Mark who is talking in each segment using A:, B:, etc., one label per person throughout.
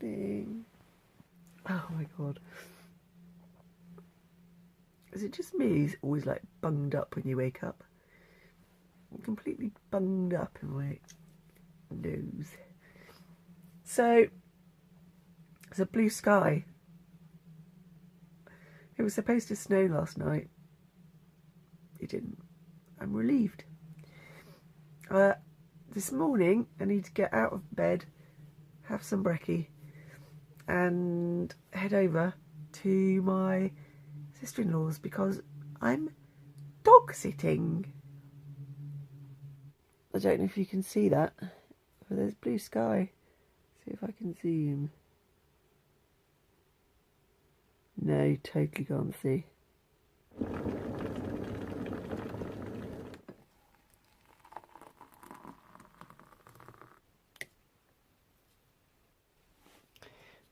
A: morning. Oh my god. Is it just me who's always like bunged up when you wake up? I'm completely bunged up in my nose. So, it's a blue sky. It was supposed to snow last night. It didn't. I'm relieved. This morning I need to get out of bed, have some brekkie and head over to my sister-in-law's because I'm dog sitting. I don't know if you can see that, but there's blue sky. See if I can zoom. No, totally can't see.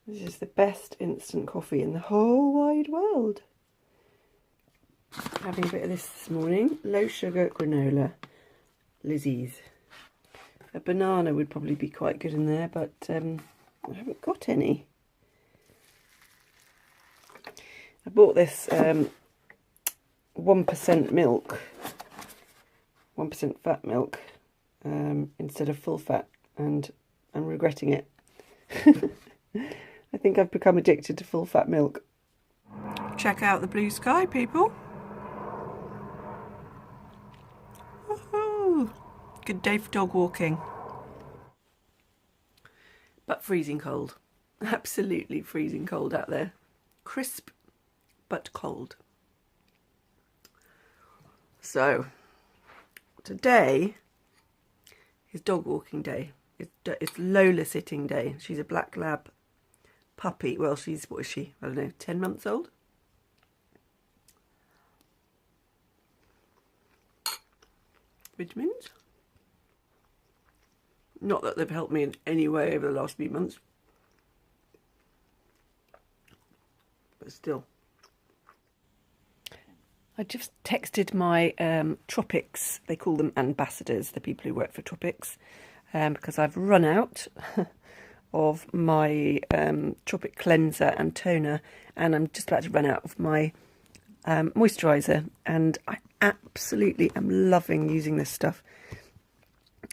A: This is the best instant coffee in the whole wide world. Having a bit of this morning. Low sugar granola. Lizzie's. A banana would probably be quite good in there, but I haven't got any. I bought this 1% milk, 1% fat milk, instead of full fat, and I'm regretting it. I think I've become addicted to full fat milk. Check out the blue sky, people. Woohoo! Good day for dog walking. But freezing cold. Absolutely freezing cold out there. Crisp but cold. So, today is dog walking day. It's Lola sitting day. She's a black lab puppy. Well, she's, what is she? I don't know, 10 months old? Vitamins? Not that they've helped me in any way over the last few months. But still. I just texted my tropics, they call them ambassadors, the people who work for tropics, because I've run out of my tropic cleanser and toner, and I'm just about to run out of my moisturiser, and I absolutely am loving using this stuff.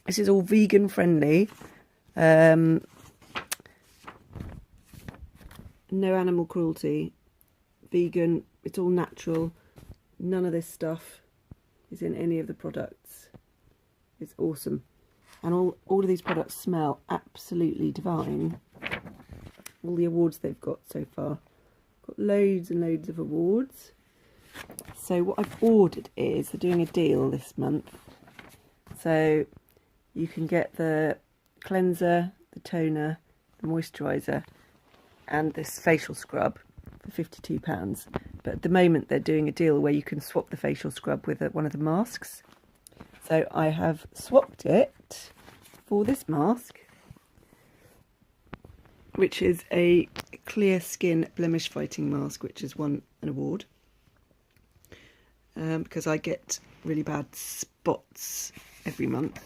A: This is all vegan friendly, no animal cruelty, vegan, it's all natural. None of this stuff is in any of the products. It's awesome. And all of these products smell absolutely divine. All the awards they've got so far. Got loads and loads of awards. So what I've ordered is, they're doing a deal this month. So you can get the cleanser, the toner, the moisturiser and this facial scrub for £52. But at the moment they're doing a deal where you can swap the facial scrub with one of the masks. So I have swapped it for this mask, which is a clear skin blemish fighting mask, which has won an award. Because I get really bad spots every month.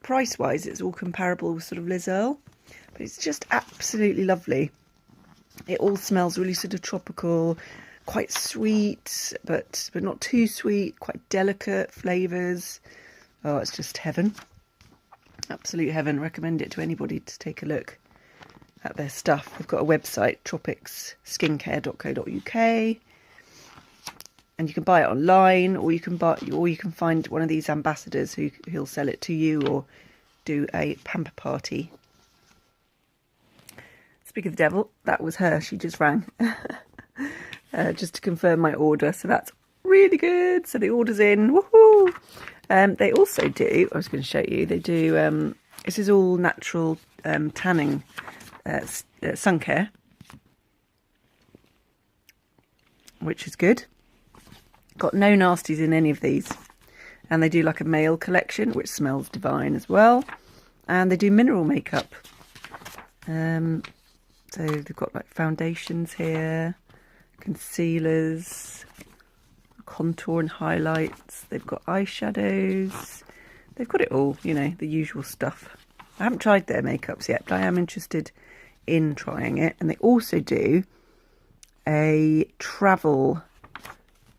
A: Price wise it's all comparable with sort of Liz Earle, but it's just absolutely lovely. It all smells really sort of tropical, quite sweet, but not too sweet, quite delicate flavours. Oh, it's just heaven. Absolute heaven. Recommend it to anybody to take a look at their stuff. They've got a website, tropicsskincare.co.uk, and you can buy it online, or you can find one of these ambassadors who'll sell it to you, or do a pamper party. Speak of the devil, that was her. She just rang just to confirm my order. So that's really good. So the order's in. Woohoo! They also do, I was going to show you, they do, this is all natural tanning sun care, which is good. Got no nasties in any of these. And they do like a male collection, which smells divine as well. And they do mineral makeup. So they've got like foundations here, concealers, contour and highlights. They've got eyeshadows. They've got it all, you know, the usual stuff. I haven't tried their makeups yet, but I am interested in trying it. And they also do a travel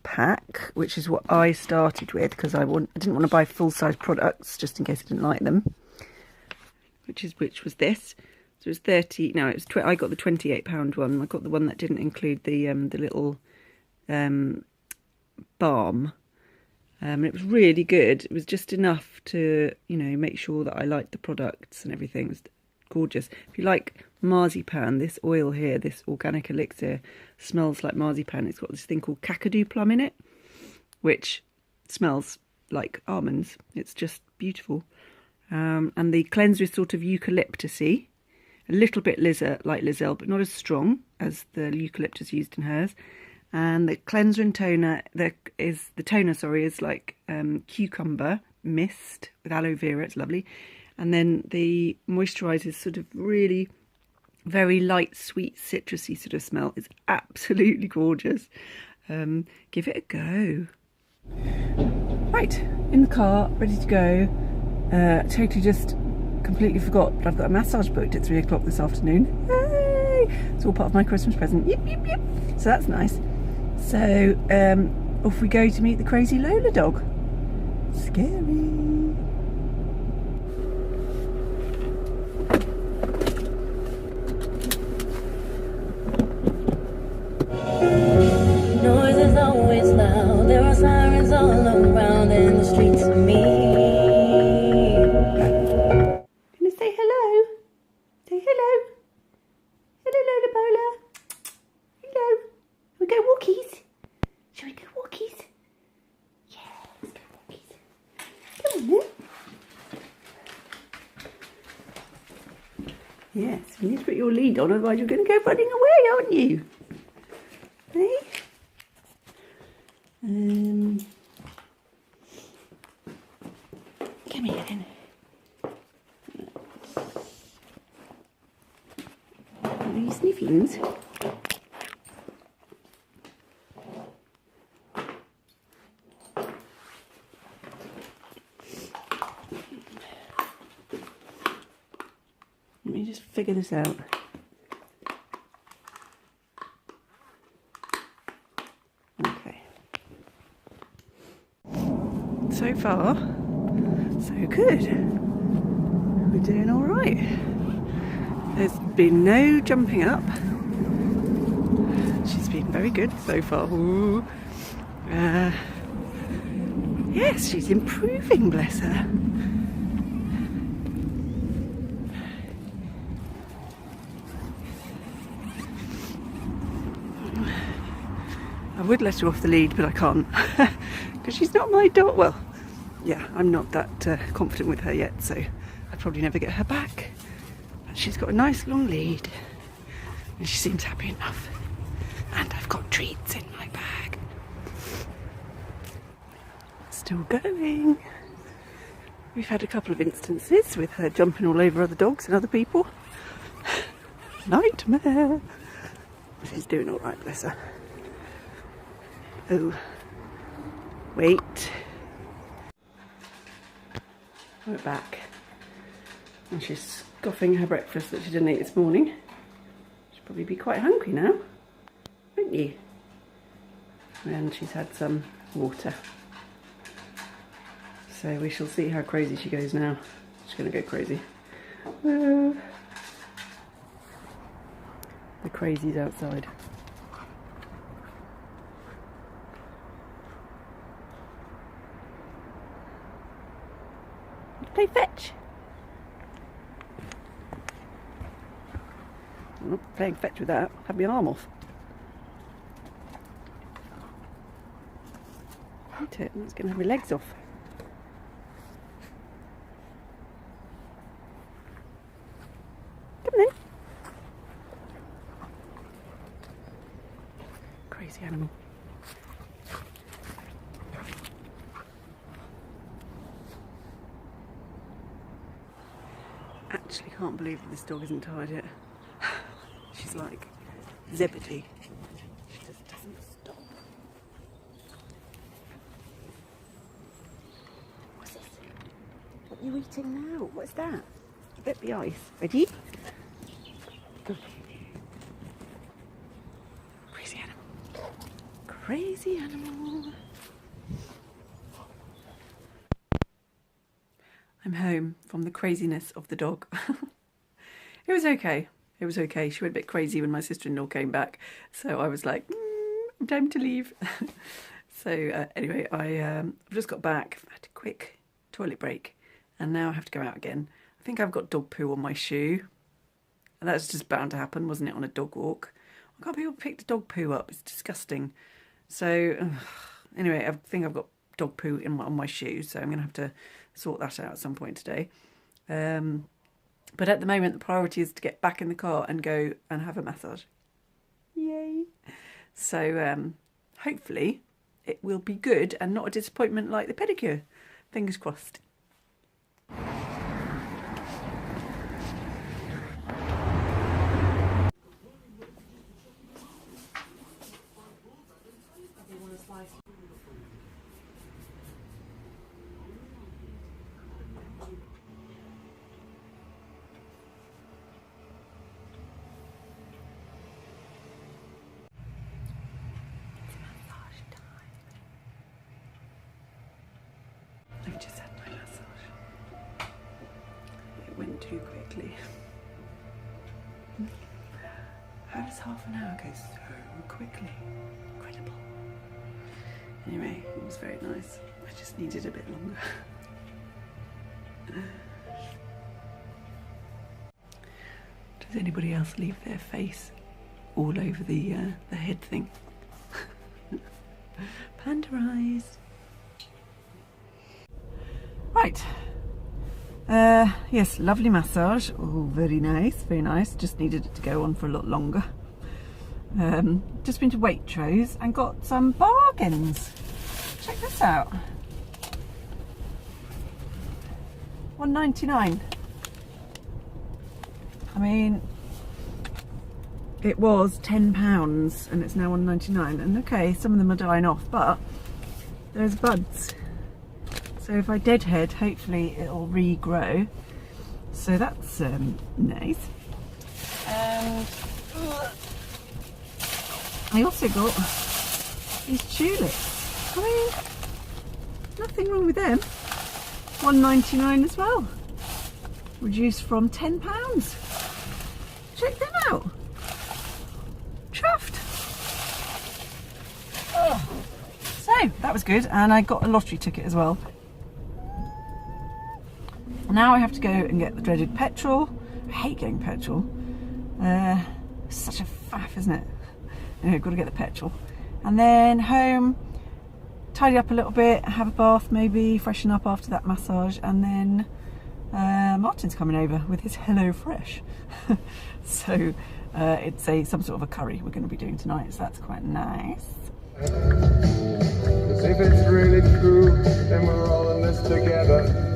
A: pack, which is what I started with because I didn't want to buy full-size products just in case I didn't like them. Which was this. So it was 30. No, it was. I got the £28 one. I got the one that didn't include the little balm. And it was really good. It was just enough to, you know, make sure that I liked the products and everything. It was gorgeous. If you like marzipan, this oil here, this organic elixir, smells like marzipan. It's got this thing called kakadu plum in it, which smells like almonds. It's just beautiful. And the cleanser is sort of eucalyptusy, a little bit like Lizelle, but not as strong as the eucalyptus used in hers. And the cleanser and toner, the toner is like cucumber mist with aloe vera. It's lovely. And then the moisturiser is sort of really very light, sweet, citrusy sort of smell. It's absolutely gorgeous. Give it a go. Right, in the car, ready to go. Totally just completely forgot, but I've got a massage booked at 3 o'clock this afternoon. Yay! It's all part of my Christmas present. Yip, yip, yip. So that's nice. So off we go to meet the crazy Lola dog. Scary.
B: Noise is always loud. There are sirens all around in the streets of me.
A: Gonna say hello? Say hello. Hello, Lola Bola. Hello. We go walkies. Shall we go walkies? Yeah, let's go walkies. Come on then. Yes, you need to put your lead on, otherwise you're going to go running away, aren't you? Hey? Come here then. Are you sniffings? Let me just figure this out. Okay. So far, so good. We're doing all right. There's been no jumping up. She's been very good so far. Ooh. Yes, she's improving, bless her. I would let her off the lead, but I can't because she's not my dog. Well, yeah, I'm not that confident with her yet, so I'd probably never get her back. But she's got a nice long lead and she seems happy enough. And I've got treats in my bag. Still going. We've had a couple of instances with her jumping all over other dogs and other people. Nightmare. She's doing all right, bless her. Oh, wait. We're back. And she's scoffing her breakfast that she didn't eat this morning. She'll probably be quite hungry now, won't you? And she's had some water. So we shall see how crazy she goes now. She's going to go crazy. The crazy's outside. Play fetch. I'm not playing fetch with that. Have my arm off. Hit it. That's going to have my legs off. Come on then. Crazy animal. Actually can't believe that this dog isn't tired yet. She's like Zebedee. She just doesn't stop. What's this? What are you eating now? What's that? A bit the ice. Ready? Good Crazy animal. I'm home from the craziness of the dog. It was okay. It was okay. She went a bit crazy when my sister-in-law came back. So I was like, time to leave. So anyway, I've just got back. I had a quick toilet break. And now I have to go out again. I think I've got dog poo on my shoe. And that's just bound to happen, wasn't it, on a dog walk? I can't people pick the dog poo up. It's disgusting. So anyway, I think I've got dog poo on my shoe. So I'm going to have to sort that out at some point today. But at the moment, the priority is to get back in the car and go and have a massage. Yay. So hopefully it will be good and not a disappointment like the pedicure. Fingers crossed. I've just had my massage. It went too quickly. How does half an hour go so quickly? Incredible. Anyway, it was very nice. I just needed a bit longer. Does anybody else leave their face all over the head thing? Panda eyes. Right. Yes, lovely massage. Oh, very nice, very nice. Just needed it to go on for a lot longer. Just been to Waitrose and got some bargains. Check this out. £1.99. I mean, it was £10 and it's now £1.99. And okay, some of them are dying off, but there's buds. So if I deadhead, hopefully it'll regrow. So that's nice. And I also got these tulips. I mean, nothing wrong with them. £1.99 as well. Reduced from £10. Check them out. Chuffed. Oh. So that was good, and I got a lottery ticket as well. Now I have to go and get the dreaded petrol. I hate getting petrol. It's such a faff, isn't it? Anyway, got to get the petrol. And then home, tidy up a little bit, have a bath maybe, freshen up after that massage, and then Martin's coming over with his Hello Fresh. So it's some sort of a curry we're going to be doing tonight, so that's quite nice.
C: 'Cause if it's really true, then we're all in this together.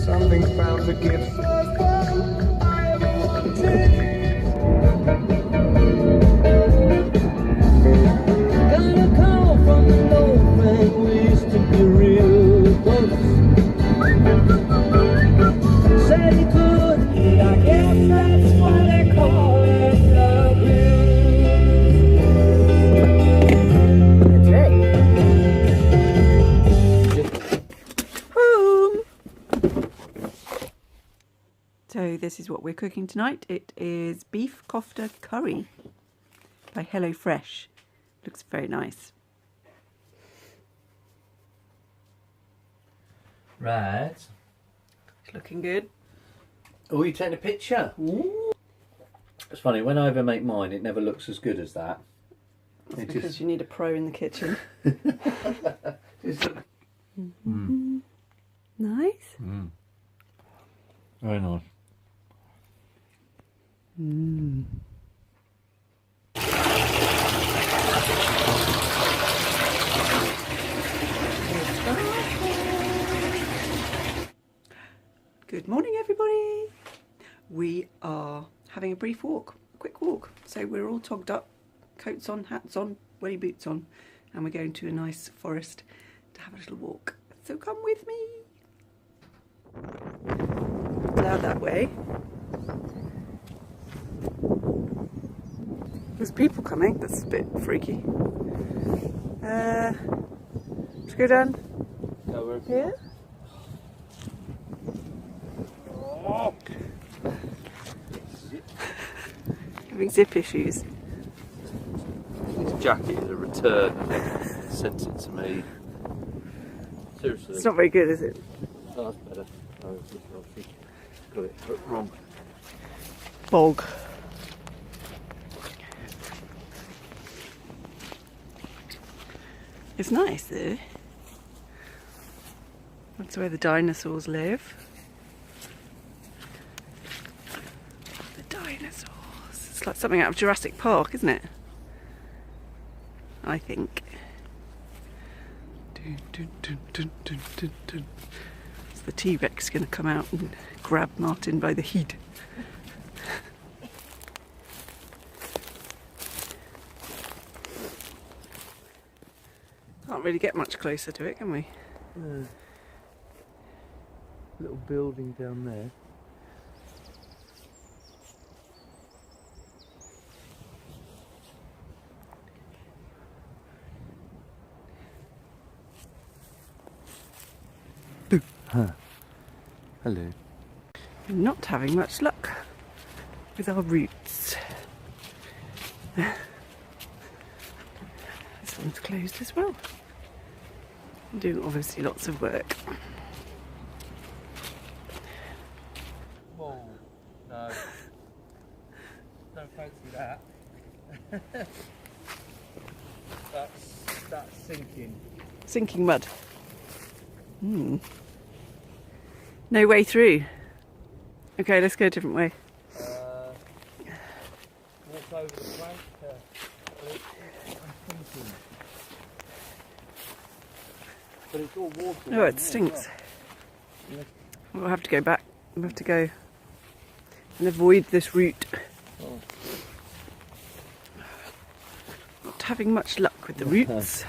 C: Something's bound to give. I wanted. Got a call from an old friend who used to be real close. Said he could, but I guess that's why they call it love.
A: So this is what we're cooking tonight. It is beef kofta curry by Hello Fresh. Looks very nice.
D: Right.
A: It's looking good.
D: Oh, you taking a picture? Ooh. It's funny, when I ever make mine, it never looks as good as that.
A: That's because you need a pro in the kitchen. Nice.
D: Very nice.
A: Good morning, everybody. We are having a brief walk, a quick walk. So we're all togged up, coats on, hats on, welly boots on, and we're going to a nice forest to have a little walk. So come with me. Now that way. There's people coming. That's a bit freaky. Let's go down
D: Over.
A: here. Having zip issues.
D: This jacket is a return and they sent it to me. Seriously.
A: It's not very good, is it?
D: Oh, that's better. Oh, I've got it wrong.
A: Bog. It's nice though. That's where the dinosaurs live. The dinosaurs. It's like something out of Jurassic Park, isn't it? I think. Dun, dun, dun, dun, dun, dun, dun. Is the T-Rex going to come out and grab Martin by the head? Can't really get much closer to it, can we?
D: Little building down there. Huh. Hello.
A: We're not having much luck with our roots. This one's closed as well. I'm doing obviously lots of work.
D: Whoa. No. Don't fancy that. That's sinking.
A: Sinking mud. No way through. Okay, let's go a different way.
D: Walk over the plank. I'm thinking. But it's all water.
A: Oh, it stinks. We'll have to go back. We'll have to go and avoid this route.
D: Oh.
A: Not having much luck with the roots.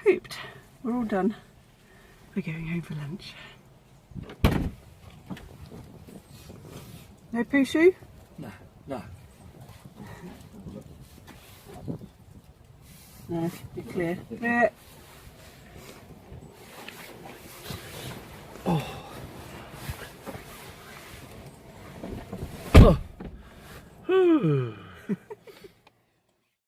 A: Pooped. We're all done. We're going home for lunch. No poo shoe?
D: No, no.
A: No, you're clear. Yeah.
D: Oh.